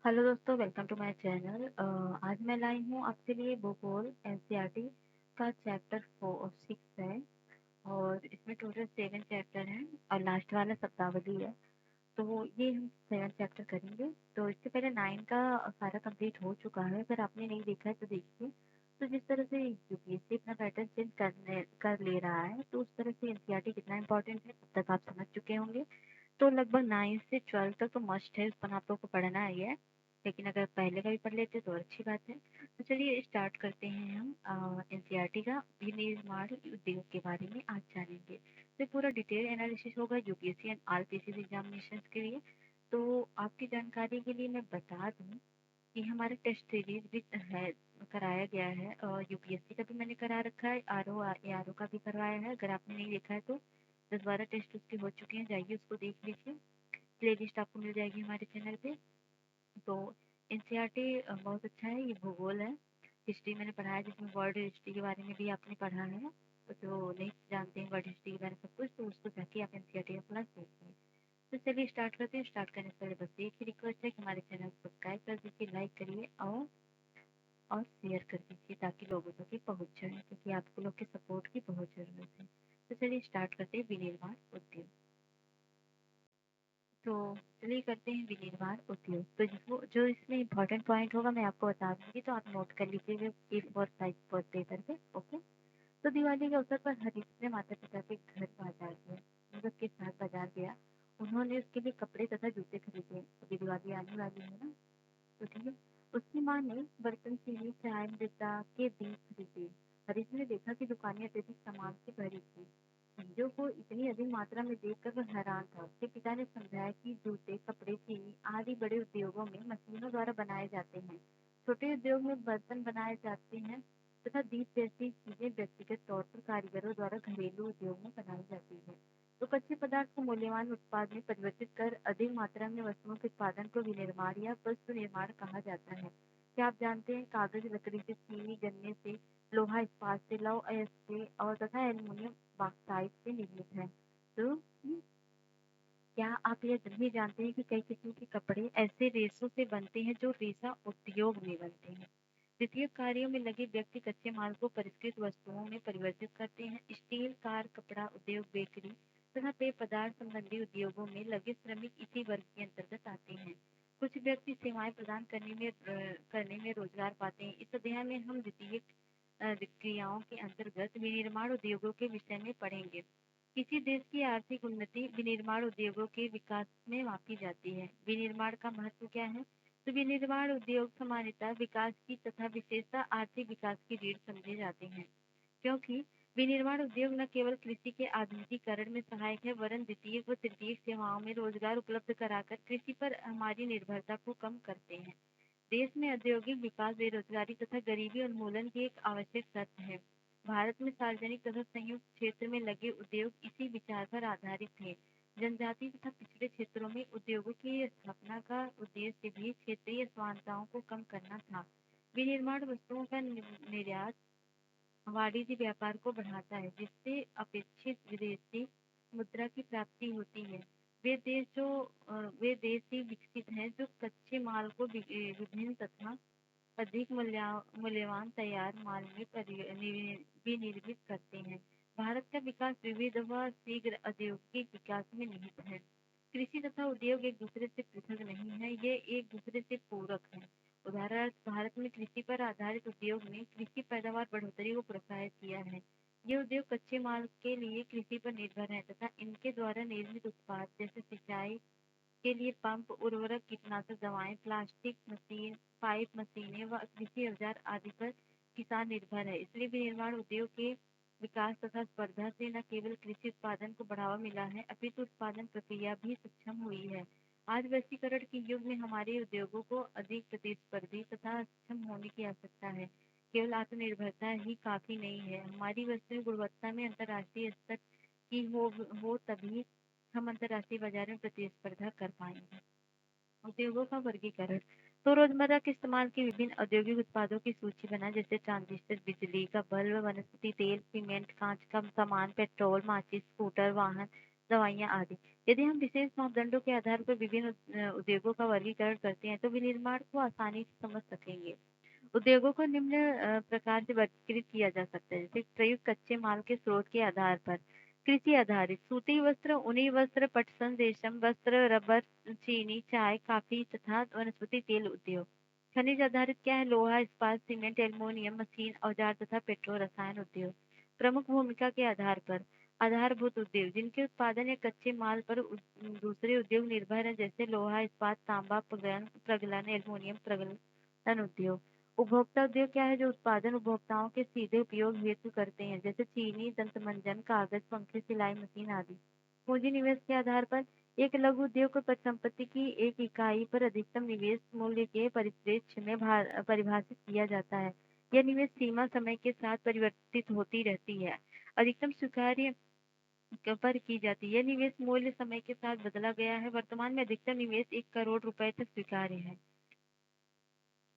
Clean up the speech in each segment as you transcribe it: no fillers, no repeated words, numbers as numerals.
Hello दोस्तों, welcome to my channel. आज मैं लाई हूँ आपके लिए भूगोल एनसीईआरटी का चैप्टर 6 है और इसमें टोटल 7 चैप्टर हैं और लास्ट वाला शब्दावली है। तो ये हम 7 चैप्टर करेंगे। तो इससे पहले 9 का सारा कंप्लीट हो चुका है। अगर आपने नहीं देखा है तो देखिए। तो जिस तरह से यूपीएससी अपना पैटर्न चेंज कर ले रहा है, तो उस तरह से एनसीईआरटी कितना इंपॉर्टेंट है अब तक आप समझ चुके होंगे। तो लगभग 9 से 12 तक तो मस्ट है, उस पर आप लोग को पढ़ना ही है। लेकिन अगर पहले का भी पढ़ लेते तो अच्छी बात है। तो चलिए स्टार्ट करते हैं हम एनसीईआरटी का विनिर्माण उद्योग के बारे में आज जानेंगे। तो पूरा डिटेल एनालिसिस होगा यूपीएससी एंड आरपीसी एग्जामिनेशन के लिए। तो आपकी जानकारी के लिए मैं बता दूं कि हमारे टेस्ट सीरीज भी है, कराया गया है और यूपीएससी का भी मैंने करा रखा है, आरओ का भी करवाया है। अगर आपने नहीं देखा है तो 10-12 टेस्ट उसके हो चुके हैं, जाइए उसको देख लीजिए। प्ले लिस्ट आपको मिल जाएगी हमारे चैनल पे। तो एनसीईआरटी बहुत अच्छा है, ये भूगोल है। हिस्ट्री मैंने पढ़ा है, जिसमें वर्ल्ड हिस्ट्री के बारे में भी आपने पढ़ा है। तो जो नहीं जानते हैं वर्ल्ड हिस्ट्री के बारे में सब कुछ, तो उसको जाके आप एनसीईआरटी का क्लास देखिए। तो चलिए स्टार्ट करते हैं। स्टार्ट करने से पहले बस एक ही रिक्वेस्ट है कि हमारे चैनल को सब्सक्राइब कर दीजिए, लाइक करिए और शेयर कर दीजिए ताकि लोगों तक ये पहुँच जाए, क्योंकि आपको लोग के सपोर्ट की बहुत ज़रूरत है। तो चलिए स्टार्ट करते हैं विनिर्माण उद्योग। तो चलिए करते हैं विनिर्माण उद्योग। तो जिसको जो इसमें इम्पोर्टेंट पॉइंट होगा मैं आपको बता दूंगी, तो आप नोट कर लीजिएगा A4 साइज पर पेपर पे। ओके। तो दिवाली के अवसर पर हरीश ने माता पिता के घर बाजार गया, मतलब के साथ बाजार गया। उन्होंने उसके लिए कपड़े तथा जूते खरीदे। अभी दिवाली आने वाली है ना, तो ठीक है। उसकी माँ ने बर्तन, चीनी, चाय, मृदा के दीप खरीदे। हरीश ने देखा कि दुकानें अत्यधिक सामान से भरी थी। चीजों को इतनी अधिक मात्रा में देखकर वह हैरान था। उसके पिता ने समझाया कि जूते, कपड़े, चीनी आदि बड़े उद्योगों में मशीनों द्वारा बनाए जाते हैं। छोटे उद्योग में बर्तन बनाए जाते हैं तथा दीप जैसी चीजें व्यक्तिगत तौर पर कारीगरों द्वारा घरेलू उद्योग में बनाई जाती है। तो कच्चे पदार्थ को मूल्यवान उत्पाद में परिवर्तित कर अधिक मात्रा में वस्तुओं के उत्पादन को विनिर्माण या वस्तु निर्माण कहा जाता है। क्या आप जानते हैं कागज, लकड़ी से, चीनी, गन्ने से, लोहा इस्पात से, लौह अयस्क से और तथा एल्युमिनियम बॉक्साइट से निर्मित है। तो क्या आप यह नहीं जानते हैं कि कई किस्म के कपड़े ऐसे रेशों से बनते हैं जो रेशा उद्योग में बनते हैं। द्वितीय कार्यों में लगे व्यक्ति कच्चे माल को परिष्कृत वस्तुओं में परिवर्तित करते हैं। स्टील, कार, कपड़ा उद्योग, बेकरी तथा पेय पदार्थ संबंधी उद्योगों में लगे श्रमिक इसी वर्ग के अंतर्गत आते हैं। कुछ व्यक्ति सेवाएं प्रदान करने में रोजगार पाते हैं। इस अध्याय में हम द्वितीय क्रियाओं के अंतर्गत विनिर्माण उद्योगों के विषय में पढ़ेंगे। किसी देश की आर्थिक उन्नति विनिर्माण उद्योगों के विकास में मापी जाती है। विनिर्माण का महत्व क्या है? तो विनिर्माण उद्योग सामान्यतः विकास की तथा विशेषतः आर्थिक विकास की रीढ़ समझे जाते हैं, क्योंकि विनिर्माण उद्योग न केवल कृषि के आधुनिकीकरण में सहायक है, वरन द्वितीयक व तृतीयक सेवाओं में रोजगार उपलब्ध कराकर कृषि पर हमारी निर्भरता को कम करते हैं। देश में औद्योगिक विकास बेरोजगारी तथा गरीबी उन्मूलन की एक आवश्यक शर्त है। भारत में सार्वजनिक तथा संयुक्त क्षेत्र में लगे उद्योग इसी विचार पर आधारित थे। जनजाति तथा पिछड़े क्षेत्रों में उद्योगों की स्थापना का उद्देश्य भी क्षेत्रीय समानताओं को कम करना था। विनिर्माण वस्तुओं का निर्यात वाणिज्य व्यापार को बढ़ाता है, जिससे अपेक्षित विदेशी मुद्रा की प्राप्ति होती है। वे देश ही विकसित हैं जो कच्चे माल को विभिन्न तथा अधिक मूल्यवान तैयार माल में विनिर्मित करते हैं। भारत का विकास विविध व शीघ्र औद्योगिक विकास में निहित है। कृषि तथा उद्योग एक दूसरे से पृथक नहीं है, ये एक दूसरे से पूरक है। उदाहरण, भारत में कृषि पर आधारित उद्योग ने कृषि पैदावार बढ़ोतरी को प्रोत्साहित किया है। ये उद्योग कच्चे माल के लिए कृषि पर निर्भर है तथा इनके द्वारा निर्मित उत्पाद जैसे सिंचाई के लिए पंप, उर्वरक, कीटनाशक दवाएं, प्लास्टिक मशीन, पाइप मशीनें व कृषि औजार आदि पर किसान निर्भर है। इसलिए विनिर्माण उद्योग के विकास तथा स्पर्धा से न केवल कृषि उत्पादन को बढ़ावा मिला है, अपितु उत्पादन प्रक्रिया भी सक्षम हुई है। आज वैश्वीकरण के युग में हमारे उद्योगों को अधिक प्रतिस्पर्धी तथा सक्षम होने की आवश्यकता है। केवल आत्मनिर्भरता ही काफी नहीं है, हमारी वस्तुएं गुणवत्ता में अंतर्राष्ट्रीय स्तर की हो तभी हम अंतर्राष्ट्रीय बाजार में प्रतिस्पर्धा कर पाएंगे। उद्योगों का वर्गीकरण। तो रोजमर्रा के इस्तेमाल के विभिन्न औद्योगिक उत्पादों की सूची बनाएं, जैसे ट्रांजिस्टर, बिजली का बल्ब, वनस्पति तेल, सीमेंट, कांच का सामान, पेट्रोल, माचिस, स्कूटर, वाहन, दवाइयाँ आदि। यदि हम विशेष मापदंडों के आधार पर विभिन्न उद्योगों का वर्गीकरण करते हैं तो विनिर्माण को आसानी से समझ सकेंगे। उद्योगों को निम्न प्रकार से वर्गीकृत किया जा सकता है, जैसे प्रयुक्त कच्चे माल के स्रोत के आधार पर। कृषि आधारित सूती वस्त्र, ऊनी वस्त्र, पटसन, रेशम वस्त्र, रबर, चीनी, चाय, कॉफी तथा वनस्पति तेल उद्योग। खनिज आधारित क्या है? लोहा, इस्पात, सीमेंट, एल्युमिनियम, मशीन, औजार तथा पेट्रो रसायन उद्योग। प्रमुख भूमिका के आधार पर आधारभूत उद्योग, जिनके उत्पादन या कच्चे माल पर दूसरे उद्योग निर्भर है, जैसे लोहा, इस्पात, तांबा, प्रगलन, एल्युमिनियम प्रगलन उद्योग। उपभोक्ता उद्योग क्या है? जो उत्पादन उपभोक्ताओं के सीधे उपयोग हेतु करते हैं, जैसे चीनी, दंतमंजन, कागज, पंखे, सिलाई मशीन आदि। पूंजी निवेश के आधार पर एक लघु उद्योग को परिसंपत्ति की एक इकाई पर अधिकतम निवेश मूल्य के परिप्रेक्ष्य में परिभाषित किया जाता है। यह निवेश सीमा समय के साथ परिवर्तित होती रहती है, अधिकतम स्वीकार्य पर की जाती है। यह निवेश मूल्य समय के साथ बदला गया है। वर्तमान में अधिकतम निवेश 1 करोड़ रुपए तक स्वीकार्य है।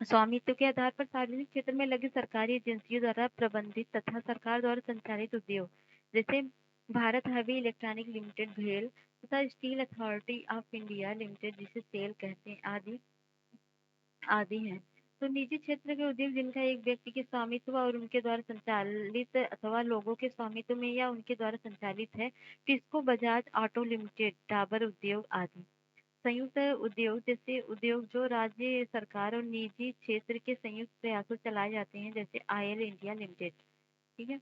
स्वामित्व के आधार पर सार्वजनिक क्षेत्र में लगी सरकारी एजेंसियों द्वारा प्रबंधित तथा सरकार द्वारा संचालित उद्योग, जैसे भारत हेवी इलेक्ट्रॉनिक लिमिटेड भेल तथा steel authority of India limited, जिसे सेल कहते हैं, आदि आदि हैं। तो निजी क्षेत्र के उद्योग जिनका एक व्यक्ति के स्वामित्व और उनके द्वारा संचालित अथवा लोगों के स्वामित्व में या उनके द्वारा संचालित है, टिस्को, बजाज ऑटो लिमिटेड, डाबर उद्योग आदि। संयुक्त उद्योग जैसे उद्योग जो राज्य सरकार और निजी क्षेत्र के संयुक्त प्रयासों से चलाए जाते हैं, जैसे आयल इंडिया लिमिटेड। ठीक है।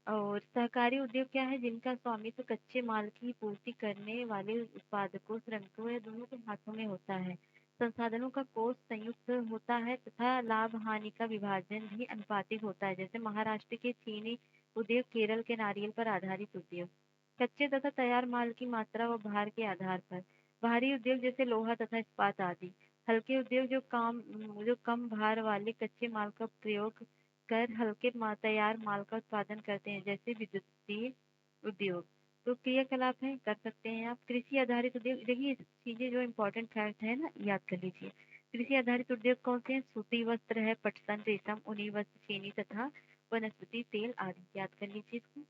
और सहकारी उद्योग क्या है? जिनका स्वामित्व कच्चे माल की पूर्ति करने वाले उत्पादकों, श्रमिकों या दोनों के हाथों में होता है। संसाधनों का कोष संयुक्त होता है तथा लाभ हानि का विभाजन भी अनुपातिक होता है, जैसे महाराष्ट्र के चीनी उद्योग, केरल के नारियल पर आधारित उद्योग। कच्चे तथा तैयार माल की मात्रा व भार के आधार पर भारी उद्योग जैसे लोहा तथा इस्पात आदि। हल्के उद्योग जो कम भार वाले कच्चे माल का प्रयोग कर हल्के तैयार माल का उत्पादन करते हैं, जैसे विद्युतीय उद्योग। तो क्रियाकलाप है, कर सकते हैं आप। कृषि आधारित उद्योग, देखिए चीजें जो इम्पोर्टेंट फैक्ट है ना, याद कर लीजिए। कृषि आधारित उद्योग कौन से हैं? सूती वस्त्र है, पटसन, रेशम, ऊनी वस्त्र, चीनी तथा वनस्पति तेल आदि। याद कर लीजिए इसको।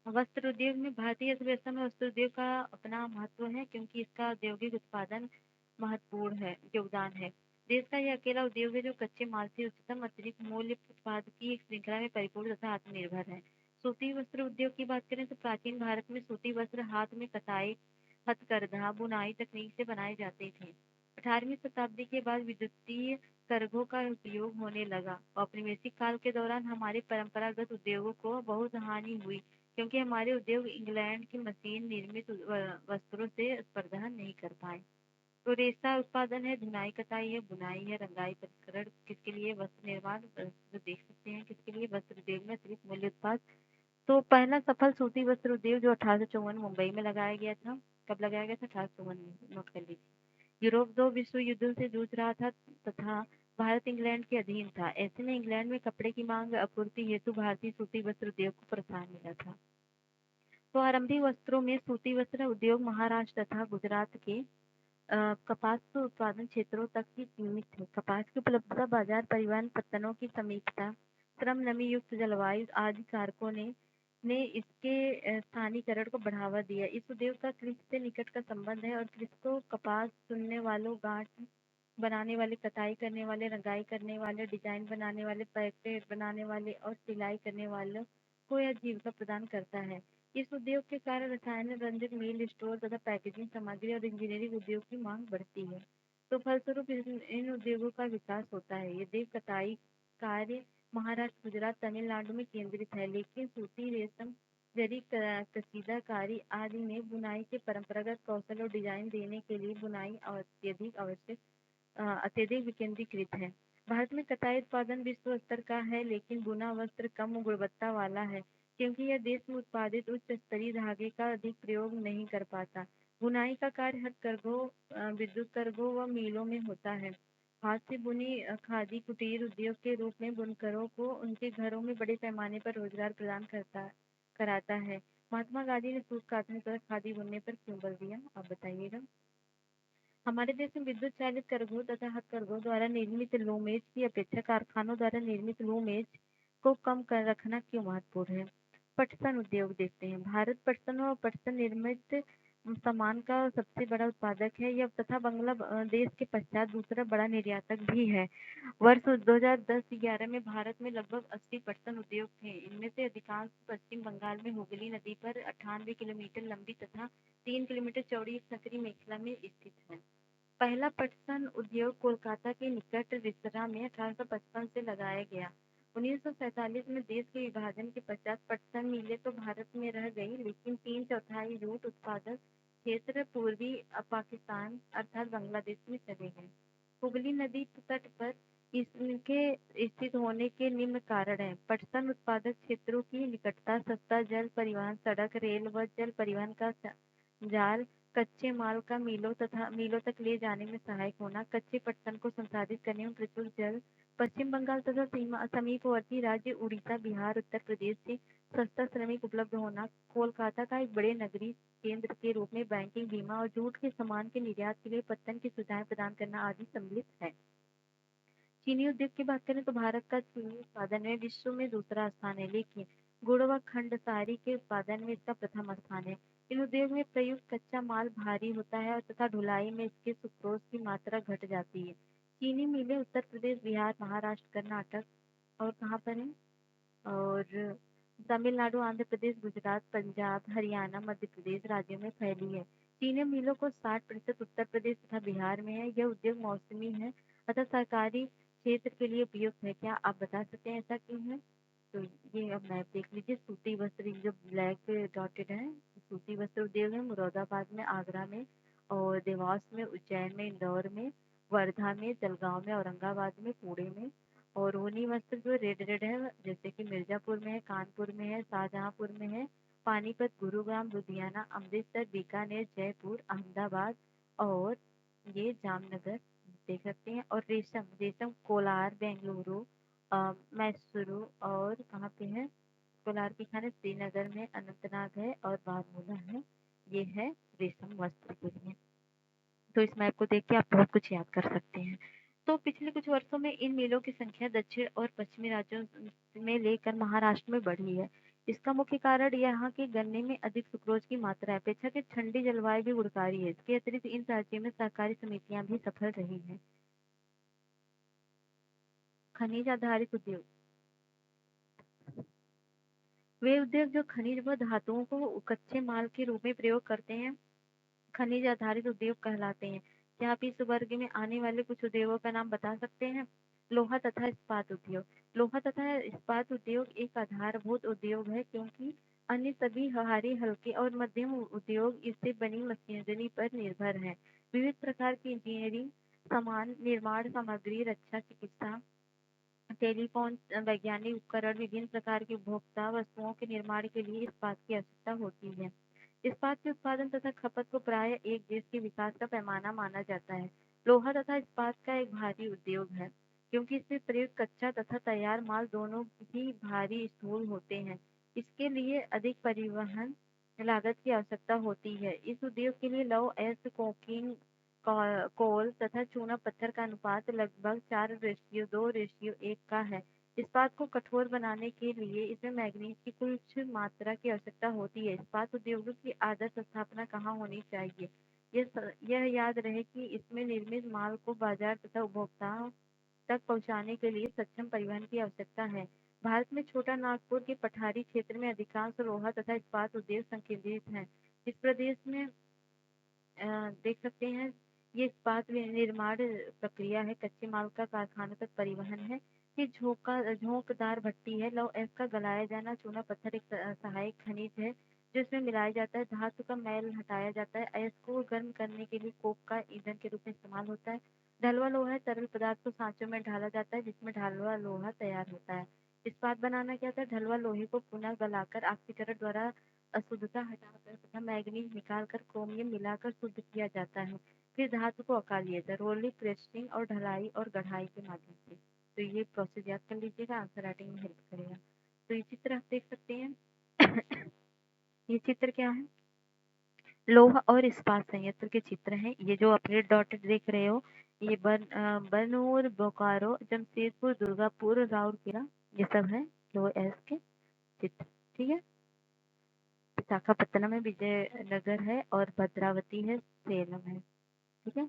वस्त्र उद्योग में भारतीय अर्थव्यवस्था में वस्त्र उद्योग का अपना महत्व है, क्योंकि इसका औद्योगिक उत्पादन महत्वपूर्ण है, योगदान है। देश का यह अकेला उद्योग है जो कच्चे माल से उच्चतम अतिरिक्त मूल्य उत्पाद की एक श्रृंखला में परिपूर्ण तथा आत्मनिर्भर है। सूती वस्त्र उद्योग की बात करें तो प्राचीन भारत में सूती वस्त्र हाथ में कताई, हथकरघा, बुनाई तकनीक से बनाए जाते थे। 18वीं शताब्दी के बाद विद्युतीय करघों का उपयोग होने लगा। औपनिवेशिक काल के दौरान हमारे परंपरागत उद्योगों को बहुत हानि हुई, क्योंकि हमारे उद्योग इंग्लैंड की मशीन निर्मित वस्त्रों से स्पर्धा नहीं कर पाए। तो रेशा उत्पादन है, धुनाई कताई है, बुनाई है, रंगाई परिष्करण, किसके लिए? वस्त्र निर्माण। जो देख सकते हैं किसके लिए? वस्त्र उद्योग में अतिरिक्त मूल्य उत्पाद। तो पहला सफल सूती वस्त्र उद्योग जो 1854 मुंबई में लगाया गया था। कब लगाया गया था? 1854 में, नोट कर लीजिए। यूरोप 2 विश्व युद्धों से जूझ रहा था तथा भारत इंग्लैंड के अधीन था। ऐसे में इंग्लैंड में कपड़े की मांग आपूर्ति हेतु भारतीय सूती वस्त्र उद्योग को प्रोत्साहन मिला था। तो आरंभिक वस्त्रों में सूती वस्त्र उद्योग महाराष्ट्र तथा गुजरात के कपास के उत्पादन क्षेत्रों तक ही सीमित थे। कपास की उपलब्धता, बाजार, परिवहन, पत्तनों की समीपता, श्रम, नमी युक्त जलवायु आदि कारकों ने इसके स्थानीयकरण को बढ़ावा दिया। इस उद्योग का कृषि से निकट का संबंध है और कृषि को कपास चुनने वालों, गांठ बनाने वाले, कटाई करने वाले, रंगाई करने वाले, डिजाइन बनाने वाले, पैकेट बनाने वाले और सिलाई करने वालों को यह जीविका प्रदान करता है। इस उद्योग के कारण रसायन, रंजक, मील, स्टोर तथा पैकेजिंग सामग्री और इंजीनियरिंग उद्योग की मांग बढ़ती है। तो फलस्वरूप इन उद्योगों का विकास होता है। ये देव कटाई कार्य महाराष्ट्र, गुजरात, तमिलनाडु में केंद्रित है, लेकिन सूती, रेशम, जरी, कसीदाकारी आदि में बुनाई के परंपरागत कौशल और डिजाइन देने के लिए बुनाई अत्यधिक विकेंद्रीकृत है। भारत में कताई उत्पादन विश्व स्तर का है, लेकिन बुना वस्त्र कम गुणवत्ता वाला है, क्योंकि यह देश में उत्पादित उच्च स्तरीय धागे का अधिक प्रयोग नहीं कर पाता। बुनाई का कार्य हथकरघों, विद्युत करघों व मिलों में होता है। हाथ से बुनी खादी कुटीर उद्योग के रूप में बुनकरों को उनके घरों में बड़े पैमाने पर रोजगार प्रदान कराता है। महात्मा गांधी ने सूत काटने तथा खादी बुनने पर क्यों बल दिया, आप बताइएगा। हमारे देश में विद्युत चालित करघों तथा हथकरघों द्वारा निर्मित लूमेज की अपेक्षा कारखानों द्वारा निर्मित लूमेज को कम कर रखना क्यों महत्वपूर्ण है? पटसन उद्योग देखते हैं। भारत पटसन और पटसन निर्मित सामान का सबसे बड़ा उत्पादक है यह तथा बांग्लादेश के पश्चात दूसरा बड़ा निर्यातक भी है। वर्ष 2010-11 में भारत में लगभग 80 पटसन उद्योग थे। इनमें से अधिकांश पश्चिम बंगाल में हुगली नदी पर 98 किलोमीटर लंबी तथा 3 किलोमीटर चौड़ी एक संकरी मेखला में स्थित है। पहला पटसन उद्योग कोलकाता के निकट रिसरा में 1855 से लगाया गया। 1947 में देश के विभाजन के पश्चात पटसन मिलें तो भारत में रह गई, लेकिन 3/4 जूट उत्पादक क्षेत्र पूर्वी पाकिस्तान अर्थात बांग्लादेश में चले गए। हुगली नदी तट पर इसके स्थित होने के निम्न कारण हैं। पटसन उत्पादक क्षेत्रों की निकटता, सस्ता जल परिवहन, सड़क, रेल व जल परिवहन का जाल, कच्चे माल का मिलों तक ले जाने में सहायक होना, कच्चे पटसन को संसाधित करने में प्रचुर जल, पश्चिम बंगाल तथा समीपवर्ती राज्य उड़ीसा, बिहार, उत्तर प्रदेश से सस्ता श्रमिक उपलब्ध होना, कोलकाता का एक बड़े नगरीय केंद्र के रूप में बैंकिंग, बीमा और जूट के सामान के निर्यात के लिए पत्तन की सुविधाएं प्रदान करना आदि सम्मिलित है। चीनी उद्योग की बात करें तो भारत का चीनी उत्पादन में विश्व में दूसरा स्थान है, लेकिन गुड़ व खंडसारी के उत्पादन में इसका प्रथम स्थान है। इन उद्योग में प्रयुक्त कच्चा माल भारी होता है और तथा ढुलाई में इसके सुक्रोज की मात्रा घट जाती है। चीनी मिलें उत्तर प्रदेश, बिहार, महाराष्ट्र, कर्नाटक और कहाँ पर है और तमिलनाडु, आंध्र प्रदेश, गुजरात, पंजाब, हरियाणा, मध्य प्रदेश राज्यों में फैली है। चीनी मिलों को 60% उत्तर प्रदेश तथा बिहार में है। यह उद्योग मौसमी है अतः सरकारी क्षेत्र के लिए उपयुक्त है। क्या आप बता सकते हैं ऐसा क्यों है? तो ये अब मैप देख लीजिए। सूती वस्त्र जो ब्लैक डॉटेड है, सूती वस्त्र उद्योग है मुरादाबाद में, आगरा में और देवास में, उज्जैन में, इंदौर में, वर्धा में, जलगांव में, औरंगाबाद में, पुणे में। और ऊनी वस्त्र जो रेड रेड है जैसे कि मिर्जापुर में है, कानपुर में है, शाहजहांपुर में है, पानीपत, गुरुग्राम, लुधियाना, अमृतसर, बीकानेर, जयपुर, अहमदाबाद और ये जामनगर देख सकते हैं। और रेशम रेशम कोलार, बेंगलुरु, मैसूरू और कहाँ पे है कोलार की खाने श्रीनगर में, अनंतनाग है और बारमूला है। ये है रेशम वस्त्र के लिए। तो इस मैप को देख के आप बहुत कुछ याद कर सकते हैं। तो पिछले कुछ वर्षों में इन मिलों की संख्या दक्षिण और पश्चिमी राज्यों में लेकर महाराष्ट्र में बढ़ी है। इसका मुख्य कारण यहाँ के गन्ने में अधिक सुक्रोज की मात्रा है। अपेक्षाकृत ठंडी जलवायु भी गुणकारी है। इसके अतिरिक्त इन राज्यों में सहकारी समितियां भी सफल रही हैं। खनिज आधारित उद्योग वे उद्योग जो खनिज व धातुओं को कच्चे माल के रूप में प्रयोग करते हैं खनिज आधारित उद्योग कहलाते हैं। क्या आप इस वर्ग में आने वाले कुछ उद्योगों का नाम बता सकते हैं? लोहा तथा इस्पात उद्योग। लोहा तथा इस्पात उद्योग एक आधारभूत उद्योग है क्योंकि अन्य सभी भारी, हल्के और मध्यम उद्योग इससे बनी मशीनरी पर निर्भर हैं। विविध प्रकार की इंजीनियरिंग सामान, निर्माण सामग्री, रक्षा, चिकित्सा, टेलीफोन, वैज्ञानिक उपकरण, विभिन्न प्रकार की उपभोक्ता वस्तुओं के निर्माण के लिए इस्पात की आवश्यकता होती है। इस्पात के उत्पादन तथा खपत को प्राय एक देश के विकास का पैमाना माना जाता है। लोहा तथा इस्पात का एक भारी उद्योग है क्योंकि इसमें प्रयुक्त कच्चा तथा तैयार माल दोनों ही भारी स्थूल होते हैं। इसके लिए अधिक परिवहन लागत की आवश्यकता होती है। इस उद्योग के लिए लौह अयस्क, कोकीन, कोल तथा चूना पत्थर का अनुपात लगभग 4:2:1 का है। इस्पात को कठोर बनाने के लिए इसमें मैग्नीज की कुछ मात्रा की आवश्यकता होती है। इस्पात उद्योगों की आदर्श स्थापना कहाँ होनी चाहिए? यह याद रहे कि इसमें निर्मित माल को बाजार तथा उपभोक्ताओं तक पहुंचाने के लिए सक्षम परिवहन की आवश्यकता है। भारत में छोटा नागपुर के पठारी क्षेत्र में अधिकांश लोहा तथा इस्पात उद्योग संकेंद्रित हैं। इस प्रदेश में देख सकते हैं ये इस्पात निर्माण प्रक्रिया है, कच्चे माल का कारखानों तक परिवहन है। ये झोंकदार भट्टी है। लौह अयस्क का गलाया जाना, चूना पत्थर एक सहायक खनिज है जो इसमें मिलाया जाता है। धातु का मैल हटाया जाता है। अयस्क को गर्म करने के लिए कोक का ईंधन के रूप में इस्तेमाल होता है। ढलवा लोहा है, तरल पदार्थ को सांचों में ढाला जाता है जिसमें ढलवा लोहा तैयार होता है। इस्पात बनाना क्या था? ढलवा लोहे को पुनः गलाकर ऑक्सीकरण द्वारा अशुद्धता हटाकर तथा मैग्नीज निकालकर क्रोमियम मिलाकर शुद्ध किया जाता है। फिर धातु को आकार दिया जाता है रोलिंग, प्रेसिंग और ढलाई और गढ़ाई के माध्यम से। तो ये प्रोसेस याद कर लीजिएगा, आंसर राइटिंग में हेल्प करेगा। तो ये चित्र आप देख सकते हैं। ये चित्र क्या है? लोहा और इस्पात संयंत्र के चित्र हैं। ये जो अपने डॉट देख रहे हो ये बनूर, बोकारो, जमशेदपुर, दुर्गापुर, राउरकेला ये सब है लोहा एस के चित्र। ठीक है। विशाखापत्तनम है, विजयनगर है और भद्रावती है, सेलम है। ठीक है।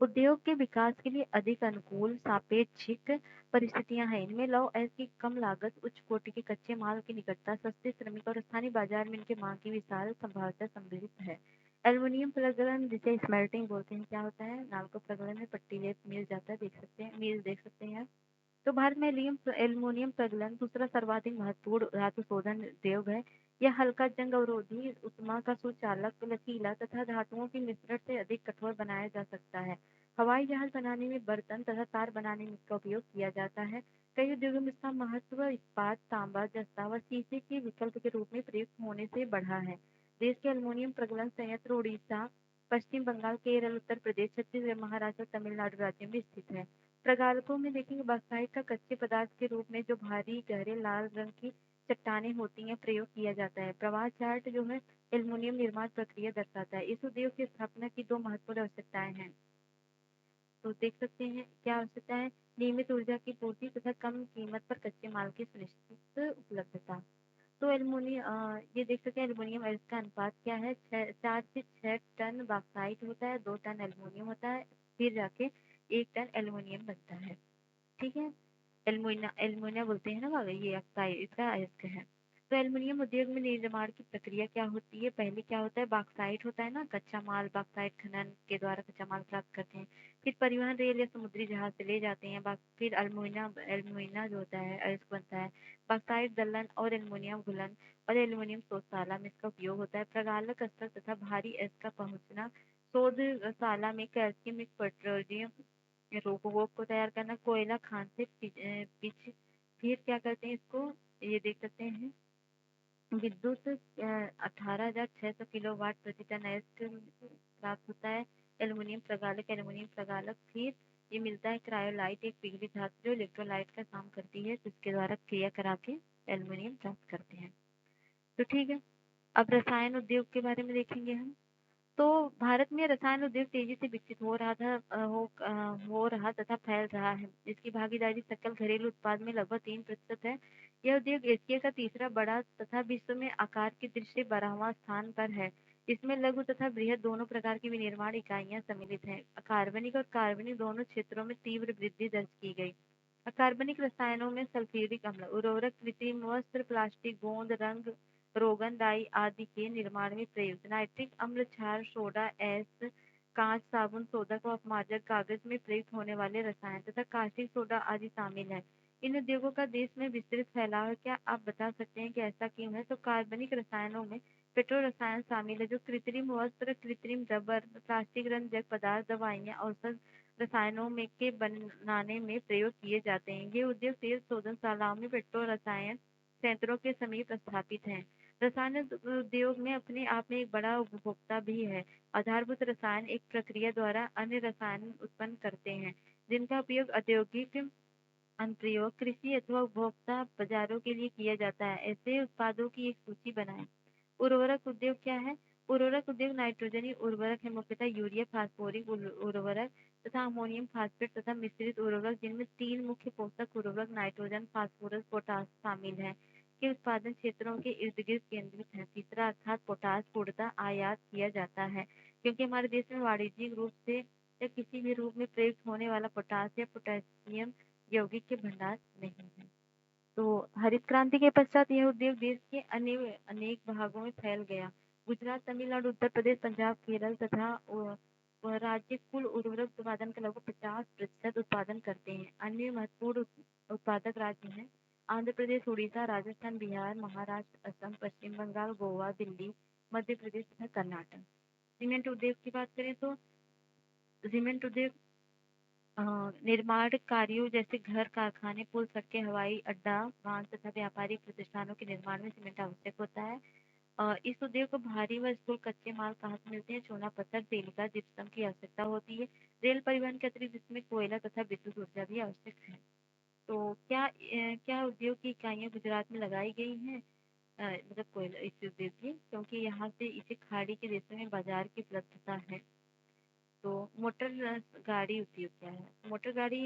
उद्योग के विकास के लिए अधिक अनुकूल सापेक्षिक परिस्थितियां हैं। इनमें लौ एस की कम लागत, उच्च कोटि के कच्चे माल की निकटता, सस्ते श्रमिक और स्थानीय बाजार में इनके मांग की विशाल संभावना सम्मिलित है। एल्युमिनियम प्रगलन, जिसे स्मेल्टिंग बोलते हैं, क्या होता है? नालको प्रगलन में पट्टी लेप मिल जाता है, देख सकते हैं, मिल देख सकते हैं। तो भारत में एल्युमिनियम प्रगलन दूसरा सर्वाधिक महत्वपूर्ण धातु शोधन उद्योग है। यह हल्का, जंग अवरोधी, ऊष्मा का सुचालक, लचीला तथा धातुओं के मिश्रण से अधिक कठोर बनाया जा सकता है। हवाई जहाज बनाने में, बर्तन तथा तार बनाने में इसका उपयोग किया जाता है। कई उद्योगों में इसका महत्व इस्पात, तांबा, जस्ता व शीशे के विकल्प के रूप में प्रयुक्त होने से बढ़ा है। देश के एल्युमिनियम प्रगलन संयंत्र उड़ीसा, पश्चिम बंगाल, केरल, उत्तर प्रदेश, छत्तीसगढ़, महाराष्ट्र, तमिलनाडु राज्य में स्थित है। प्रगालकों में देखेंगे, बॉक्साइट का कच्चे पदार्थ के रूप में जो भारी, गहरे लाल रंग की चट्टानें होती हैं, प्रयोग किया जाता है। प्रवाह चार्ट जो है एल्युमिनियम निर्माण प्रक्रिया दर्शाता है। इस उद्योग की स्थापना की दो महत्वपूर्ण आवश्यकताएं हैं। तो देख सकते हैं क्या आवश्यकता है? नियमित ऊर्जा की पूर्ति तथा कम कीमत पर कच्चे माल की सुनिश्चित उपलब्धता। तो ये देख सकते हैं एल्युमिनियम और इसका अनुपात क्या है? 4 से 6 टन बॉक्साइट होता है, 2 टन एल्युमिनियम होता है, फिर जाके 1 टन एल्युमिनियम बनता है। ठीक है। एल्युमिनिया बोलते हैं ना, ये ऑक्साइड इसका अयस्क है। तो एल्युमिनियम उद्योग में निर्माण की प्रक्रिया क्या होती है? पहले क्या होता है? बॉक्साइट होता है ना, कच्चा माल, बॉक्साइट खनन के द्वारा कच्चा माल प्राप्त करते हैं। फिर परिवहन रेल या समुद्री जहाज से ले जाते हैं। फिर एल्युमिनिया जो होता है अयस्क बनता है। बॉक्साइट दलहन और एल्युमिनियम घुलन और एल्युमिनियम शोधशाला में इसका उपयोग होता है। प्रगालक स्तर तथा भारी अयस्क का पहुंचना, शोधशाला में कैल्शियम पेट्रोलियम रोबोट को तैयार करना, कोयला खान से फिर क्या करते हैं इसको? ये देख सकते हैं विद्युत 18,600 किलोवाट प्रति टन अयस्क प्राप्त होता है। एल्युमिनियम प्रगालक फिर ये मिलता है क्रायोलाइट, एक पिघली धातु जो इलेक्ट्रोलाइट का काम करती है, जिसके द्वारा क्रिया करा के एल्युमिनियम प्राप्त करते हैं। तो ठीक है, अब रसायन उद्योग के बारे में देखेंगे हम। तो भारत में रसायन उद्योग तेजी से विकसित हो रहा तथा फैल रहा है। इसकी भागीदारी सकल घरेलू उत्पाद में लगभग 3% है। यह उद्योग एशिया का तीसरा बड़ा तथा विश्व में आकार की दृष्टि से 12वां स्थान पर है। इसमें लघु तथा बृहद दोनों प्रकार की विनिर्माण इकाइयां सम्मिलित हैं। कार्बनिक और कार्बनिक दोनों क्षेत्रों में तीव्र वृद्धि दर्ज की गई। अकार्बनिक रसायनों में सल्फ्यूरिक अम्ल, उर्वरक, कृत्रिम वस्त्र, प्लास्टिक, गोंद, रंग, रोगन, डाई आदि के निर्माण में प्रयुक्त। नाइट्रिक अम्ल, क्षार, सोडा ऐश, कांच, साबुन, शोधक व अपमार्जक, कागज में प्रयुक्त होने वाले रसायन तथा कास्टिक सोडा आदि शामिल है। इन उद्योगों का देश में विस्तृत फैलाव है। क्या आप बता सकते हैं कि ऐसा क्यों है? तो कार्बनिक रसायनों में पेट्रो रसायन शामिल है, जो कृत्रिम वस्त्र, कृत्रिम रबर, प्लास्टिक, रंजक पदार्थ, दवाइयाँ, औषध रसायनों में के बनाने में प्रयोग किए जाते हैं। ये उद्योग तेल शोधनशालाओं में पेट्रो रसायन संयंत्रों के समीप स्थापित हैं। रसायन उद्योग में अपने आप में एक बड़ा उपभोक्ता भी है। आधारभूत रसायन एक प्रक्रिया द्वारा अन्य रसायन उत्पन्न करते हैं, जिनका उपयोग औद्योगिक अनुप्रयोग, कृषि अथवा उपभोक्ता बाजारों के लिए किया जाता है। ऐसे उत्पादों की एक सूची बनाएं। उर्वरक उद्योग क्या है? उर्वरक उद्योग नाइट्रोजनी उर्वरक है, मुख्यतः यूरिया, फास्फोरिक उर्वरक तथा अमोनियम फास्फेट तथा मिश्रित उर्वरक, जिनमें 3 मुख्य पोषक उर्वरक नाइट्रोजन, फास्फोरस, पोटास शामिल है, के उत्पादन क्षेत्रों के इर्द गिर्द केंद्रित है। तीसरा अर्थात पोटास पूर्णतः आयात किया जाता है, क्योंकि हमारे देश में वाणिज्यिक रूप से या किसी भी रूप में प्रयुक्त होने वाला पोटास या पोटेशियम यौगिक के भंडार नहीं है। तो हरित क्रांति के पश्चात यह उद्योग देश के अनेक भागों में फैल गया। गुजरात, तमिलनाडु, उत्तर प्रदेश, पंजाब, केरल तथा राज्य कुल उर्वरक उत्पादन का लगभग 50% उत्पादन करते हैं। अन्य महत्वपूर्ण उत्पादक राज्य हैं आंध्र प्रदेश, उड़ीसा, राजस्थान, बिहार, महाराष्ट्र, असम, पश्चिम बंगाल, गोवा, दिल्ली, मध्य प्रदेश तथा कर्नाटक। सीमेंट उद्योग की बात करें तो सीमेंट उद्योग निर्माण कार्यों जैसे घर, कारखाने, पुल, सड़कें, हवाई अड्डा, बांध तथा व्यापारिक प्रतिष्ठानों के निर्माण में सीमेंट आवश्यक होता है। इस उद्योग को भारी व स्थूल कच्चे माल कहाँ से मिलते हैं? चूना पत्थर, तेलिका, जिप्सम की आवश्यकता होती है। रेल परिवहन के अतिरिक्त इसमें कोयला तथा विद्युत ऊर्जा भी आवश्यक है। तो क्या उद्योग की इकाइयाँ गुजरात में लगाई गई हैं? मतलब कोयला इस उद्योग की, क्योंकि यहाँ से इसे खाड़ी के देशों में बाजार की उपलब्धता है। तो मोटर गाड़ी उद्योग क्या है? मोटर गाड़ी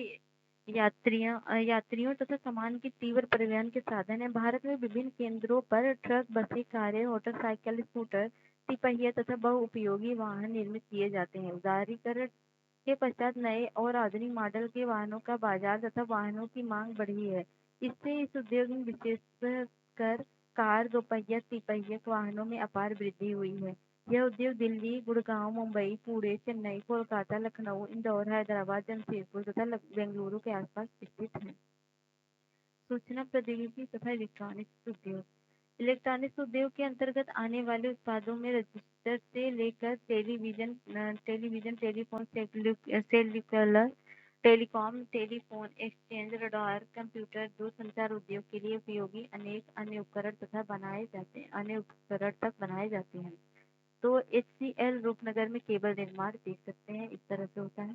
यात्रियों तथा सामान की तीव्र परिवहन के साधन है। भारत में विभिन्न केंद्रों पर ट्रक, बसें, कारें, मोटरसाइकिल, स्कूटर, तिपहिया तथा बहुउपयोगी वाहन निर्मित किए जाते हैं। उदारीकरण के पश्चात नए और आधुनिक मॉडल के वाहनों का बाजार तथा वाहनों की मांग बढ़ी है। इससे इस उद्योग में विशेषकर कार, दोपहिया, तिपहिया वाहनों में अपार वृद्धि हुई है। यह उद्योग दिल्ली, गुड़गांव, मुंबई, पुणे, चेन्नई, कोलकाता, लखनऊ, इंदौर, हैदराबाद, जमशेदपुर तथा बेंगलुरु के आसपास स्थित है। सूचना प्रौद्योगिकी तथा इलेक्ट्रॉनिक्स उद्योग। इलेक्ट्रॉनिक्स उद्योग के अंतर्गत आने वाले उत्पादों में रजिस्टर से लेकर television, telephone, cellular, telecom, telephone exchange, radar, computer, दूरसंचार उद्योग के लिए उपयोगी अनेक अन्य उपकरण तक बनाए जाते हैं। तो HCL रूपनगर में केबल निर्माण देख सकते हैं, इस तरह से होता है।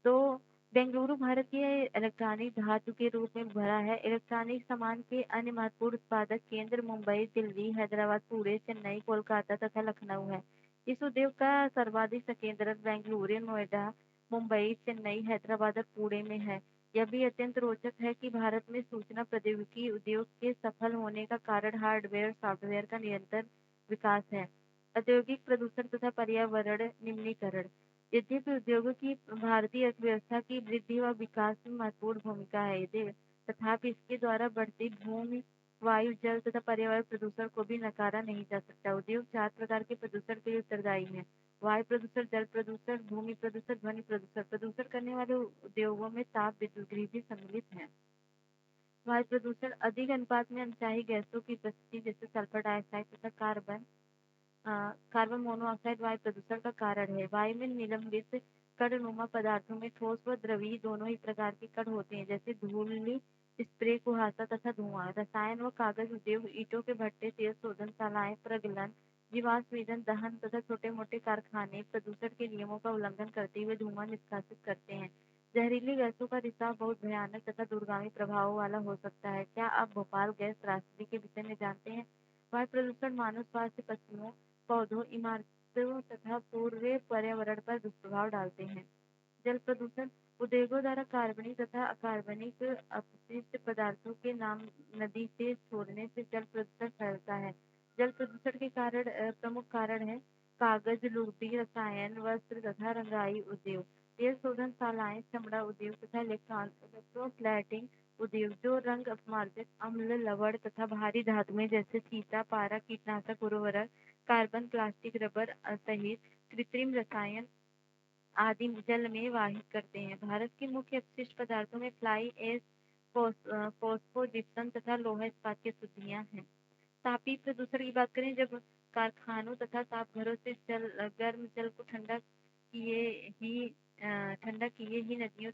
तो बेंगलुरु भारत के इलेक्ट्रॉनिक धातु के रूप में भरा है। इलेक्ट्रॉनिक सामान के अन्य महत्वपूर्ण उत्पादक केंद्र मुंबई, दिल्ली, हैदराबाद, पुणे, चेन्नई, कोलकाता तथा लखनऊ है। इस उद्योग का सर्वाधिक संकेंद्रण बेंगलुरु, नोएडा, मुंबई, चेन्नई, हैदराबाद और पुणे में है। यह भी अत्यंत रोचक है कि भारत में सूचना प्रौद्योगिकी उद्योग के सफल होने का कारण हार्डवेयर और सॉफ्टवेयर का निरंतर विकास है। औद्योगिक प्रदूषण तथा पर्यावरण निम्नीकरण। यद्यपि उद्योगों की भारतीय अर्थव्यवस्था की वृद्धि व विकास में महत्वपूर्ण भूमिका है, तथापि इसके द्वारा बढ़ती भूमि, वायु, जल तथा पर्यावरण प्रदूषण को भी नकारा नहीं जा सकता। उद्योग 4 प्रकार के प्रदूषण के लिए उत्तरदायी है: वायु प्रदूषण, जल प्रदूषण, भूमि प्रदूषण, ध्वनि प्रदूषण। प्रदूषण करने वाले उद्योगों में ताप विद्युत भी सम्मिलित है। वायु प्रदूषण अधिक अनुपात में अनचाही गैसों की उपस्थिति जैसे सल्फर डाइऑक्साइड तथा कार्बन मोनोऑक्साइड वायु प्रदूषण का कारण है। वायु में निलंबित कणनुमा पदार्थों में ठोस व द्रवीय दोनों ही प्रकार के कण होते हैं, जैसे धूलि, स्प्रे, कुहासा तथा धुआं। रसायन व कागज उद्योग, ईंटों के भट्टे, तेल शोधनशालाएं, प्रगलन, जीवाश्म ईंधन दहन तथा छोटे मोटे कारखाने प्रदूषण के नियमों का उल्लंघन करते हुए धुआं निष्कासित करते हैं। जहरीली गैसों का रिसाव बहुत भयानक तथा दूरगामी प्रभावों वाला हो सकता है। क्या आप भोपाल गैस त्रासदी के विषय में जानते हैं? वायु प्रदूषण मानव स्वास्थ्य, पशुओं, पौधों, इमारतों तथा पूरे पर्यावरण पर दुष्प्रभाव डालते हैं। जल प्रदूषण उद्योगों द्वारा कार्बनिक तथा अकार्बनिक अपशिष्ट पदार्थों के नाम नदी से छोड़ने से जल प्रदूषण फैलता है। जल प्रदूषण के प्रमुख कारण है कागज, लुगदी, रसायन, वस्त्र तथा रंगाई उद्योग, तेल शोधनशालाएं, चमड़ा उद्योग तथा इलेक्ट्रोप्लेटिंग उद्योग, जो रंग अपमार्जक, अम्ल, लवण तथा भारी धातुएं जैसे सीसा, पारा, कीटनाशक, उर्वरक, कार्बन, प्लास्टिक, रबर सहित कृत्रिम रसायन आदि जल में वाहित करते हैं। भारत के मुख्य अपशिष्ट पदार्थों में फ्लाई एश, फोस्फोजिप्सम तथा लोहा इस्पात की शुद्धियां हैं। तापीय प्रदूषण की बात करें, जब कारखानों तथा ताप घरों से गर्म जल को ठंडा किए ही नदियों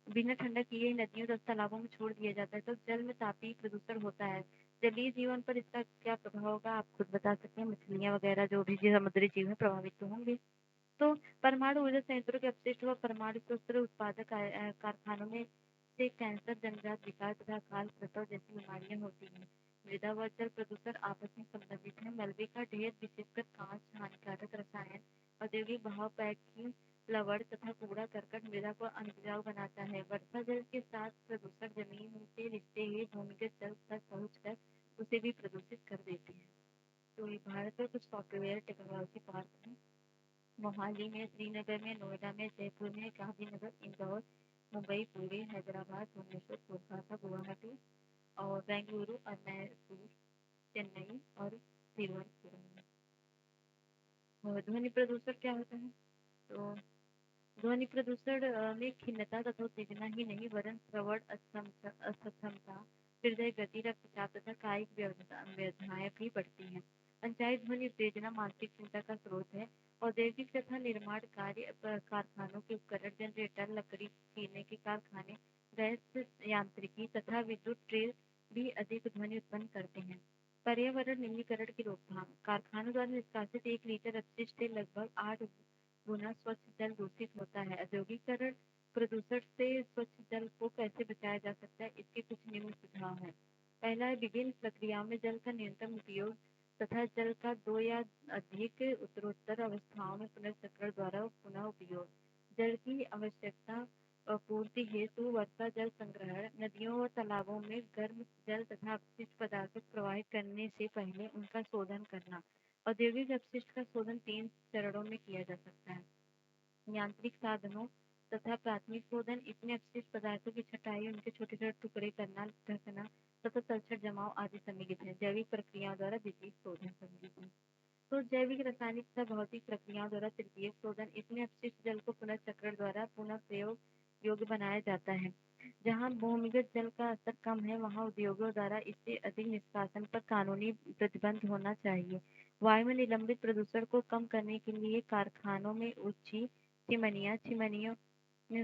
बिना ठंडा किए ही नदियों तथा तालाबों में छोड़ दिया जाता है, तो जल में तापीय प्रदूषण होता है। जलीय जीवन पर इसका क्या प्रभाव होगा, आप खुद बता सकते हैं। मछलियां वगैरह जो भी समुद्री जीव है प्रभावित तो होंगे। तो परमाणु ऊर्जा संयंत्रों के अपशिष्ट व परमाणु शस्त्र उत्पादक कारखानों में से कैंसर, जन्मजात विकार तथा अकाल प्रसव जैसी बीमारियां होती हैं। मृदा व जल प्रदूषण आपस में संबंधित है। मलबे का ढेर, विशेषकर कांच, हानिकारक रसायन, औद्योगिक बहाव, पैकिंग, लवण तथा कूड़ा करकट मृदा को अनउपजाऊ बनाता है। वर्षा जल के साथ प्रदूषण जमीन से रिसते हुए भूमिगत जल तक पहुंचकर उसे भी प्रदूषित कर देते हैं। तो ये भारत में कुछ सॉफ्टवेयर टेक्नोलॉजी पार्क है। मोहाली में, श्रीनगर में, नोएडा में, जयपुर में, गांधीनगर, इंदौर, मुंबई, पुणे, हैदराबाद, भुवनेश्वर, कोलकाता, गुवाहाटी और बेंगलुरु और मैसूर, चेन्नई और तिरुवनंतपुरम। और ध्वनि प्रदूषण क्या होता है? तो ध्वनि प्रदूषण में खिन्नता तथा उत्तेजना ही नहीं वरन श्रवण असक्षमता, हृदय गति, रक्तचाप तथा कायिक व्यथाएं भी बढ़ती हैं। अनचाही ध्वनि उत्तेजना मानसिक चिंता का स्रोत है। औद्योगिक तथा निर्माण कार्य कारखानों के उपकरण, जनरेटर, लकड़ी पीने के कारखाने, गैस यांत्रिकी तथा विद्युत ट्रेन भी अधिक ध्वनि उत्पन्न करते हैं। पर्यावरण निम्नीकरण की रोकथाम। कारखानों द्वारा निष्कासित 1 लीटर अपशिष्ट से लगभग 8 गुना स्वच्छ जल दूषित होता है। औद्योगिकरण प्रदूषण से स्वच्छ जल को कैसे बचाया जा सकता है, इसके कुछ निम्न सुझाव हैं। पहला है विभिन्न प्रक्रियाओं में जल का न्यूनतम उपयोग तथा जल का 2 या अधिक उत्तरोत्तर अवस्थाओं में पुनर्चक्रण द्वारा पुनः उपयोग। जल की आवश्यकता पूर्ति हेतु वर्षा जल संग्रहण, नदियों और तालाबों में गर्म जल तथा अपशिष्ट पदार्थों को प्रवाहित करने से पहले उनका शोधन करना। औद्योगिक अपशिष्ट का शोधन 3 चरणों में किया जा सकता है। यांत्रिक साधनों तथा प्राथमिक शोधन, इसमें अपशिष्ट पदार्थों की छटाई, उनके छोटे-छोटे टुकड़े करना, ढकना तथा तलछट जमाव आदि सम्मिलित है। जैविक प्रक्रियाओं द्वारा द्वितीयक शोधन सम्मिलित है। तो जैविक, रासायनिक तथा भौतिक प्रक्रियाओं द्वारा तृतीयक शोधन, इसमें अपशिष्ट जल को पुनर्चक्रण द्वारा पुनः प्रयोग योग्य बनाया जाता है। जहाँ भूमिगत जल का स्तर कम है, वहाँ उद्योगों द्वारा इससे अधिक निष्कासन पर कानूनी प्रतिबंध होना चाहिए। वायु में निलंबित प्रदूषण को कम करने के लिए कारखानों में ऊंची चिमनियों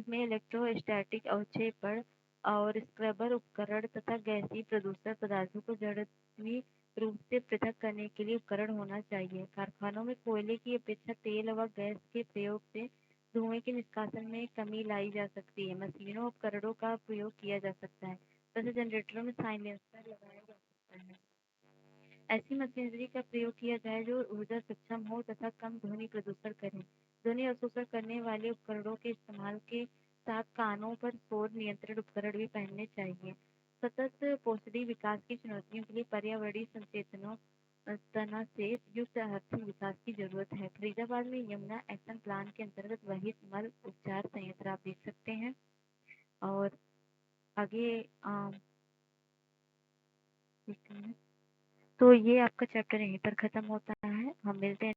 में इलेक्ट्रोस्टैटिक अवक्षेपण और स्क्रबर उपकरण तथा गैसीय प्रदूषक पदार्थों को जड़त्वीय रूप से पृथक करने के लिए उपकरण होना चाहिए। कारखानों में कोयले की अपेक्षा तेल व गैस के प्रयोग से धुएं के निष्कासन में कमी लाई जा सकती है। मशीनों उपकरणों का प्रयोग किया जा सकता है तथा जनरेटरों में साइलेंसर लगाया जा सकता है। ऐसी मशीनरी का प्रयोग किया जाए जो ऊर्जा सक्षम हो तथा कम ध्वनि प्रदूषण करे। ध्वनि अवशोषण करने वाले उपकरणों के इस्तेमाल के साथ कानों पर शोर नियंत्रण उपकरण भी पहनने चाहिए। सतत पौषधि विकास की चुनौतियों के लिए पर्यावरणीय संचेतनों तना से युक्त आर्थिक विकास की जरूरत है। फरीदाबाद में यमुना एक्शन प्लान के अंतर्गत वहित मल उपचार संयंत्र आप देख सकते हैं। और आगे तो ये आपका चैप्टर यहीं पर खत्म होता है। हम मिलते हैं